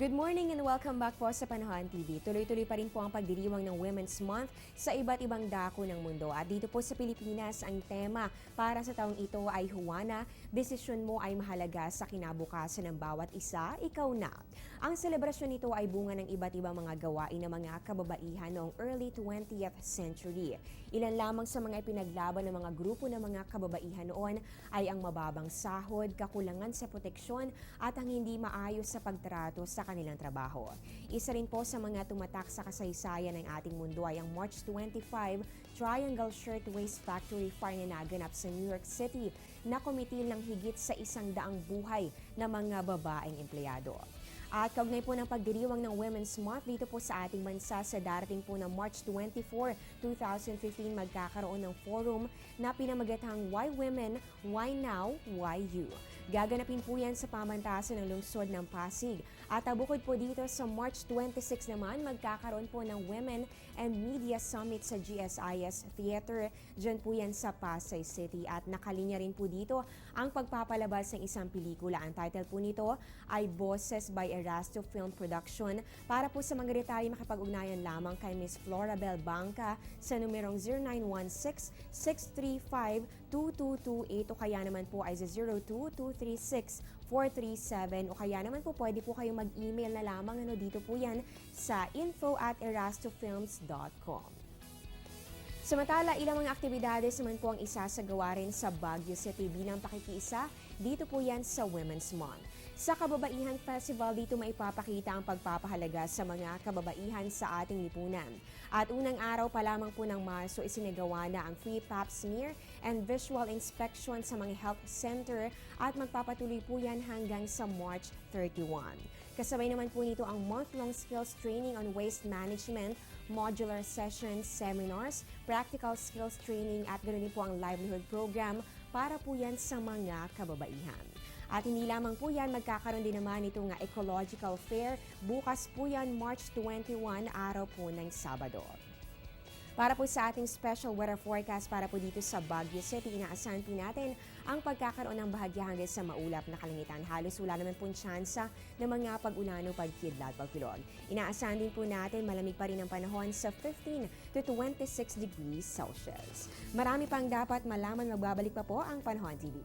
Good morning and welcome back po sa Panahon TV. Tuloy-tuloy pa rin po ang pagdiriwang ng Women's Month sa iba't ibang dako ng mundo. At dito po sa Pilipinas, ang tema para sa taong ito ay Juana, desisyon mo ay mahalaga sa kinabukasan ng bawat isa, ikaw na. Ang selebrasyon nito ay bunga ng iba't ibang mga gawain ng mga kababaihan noong early 20th century. Ilan lamang sa mga ipinaglaban ng mga grupo ng mga kababaihan noon ay ang mababang sahod, kakulangan sa proteksyon at ang hindi maayos sa pagtrato sa kanilang trabaho. Isa rin po sa mga tumatak sa kasaysayan ng ating mundo ay ang March 25 Triangle Shirtwaist Factory Fire na naganap sa New York City na kumitil ng higit sa 100 buhay ng mga babaeng empleyado. At kaugnay po ng pagdiriwang ng Women's Month dito po sa ating bansa sa darating po ng March 24, 2015 magkakaroon ng forum na pinamagatang Why Women, Why Now, Why You. Gaganapin po yan sa pamantasan ng lungsod ng Pasig. At bukod po dito sa March 26 naman magkakaroon po ng Women and Media Summit sa GSIS Theater. Diyan po yan sa Pasay City at nakalinya rin po dito ang pagpapalabas ng isang pelikula. Ang title po nito ay Boses by Erasto Film Production. Para po sa mga detalye makipag-ugnayan lamang kay Ms. Florabel Banca sa numerong 0916-635-2228 o kaya naman po ay sa 02-236-437 o kaya naman po pwede po kayong mag-email na lamang dito po yan sa info@erastofilms.com. Samantala, ilang mga aktibidades naman po ang isasagawa rin sa Baguio City bilang pakikiisa dito po yan sa Women's Month. Sa Kababaihan Festival, dito maipapakita ang pagpapahalaga sa mga kababaihan sa ating lipunan. At unang araw pa lamang po ng Marso, isinagawa na ang free pap smear and visual inspection sa mga health center at magpapatuloy po yan hanggang sa March 31. Kasabay naman po nito ang month-long skills training on waste management, modular sessions, seminars, practical skills training at ganoon din po ang livelihood program para po yan sa mga kababaihan. At hindi lamang po yan, magkakaroon din naman ito nga ecological fair. Bukas po yan, March 21, araw po ng Sabado. Para po sa ating special weather forecast para po dito sa Baguio City, inaasahan po natin ang pagkakaroon ng bahagya hanggang sa maulap na kalangitan. Halos wala naman pong tsansa ng mga pag-ulan o pagkidlat, pagpilog. Inaasahan din po natin malamig pa rin ang panahon sa 15 to 26 degrees Celsius. Marami pang dapat malaman, magbabalik pa po ang Panahon TV.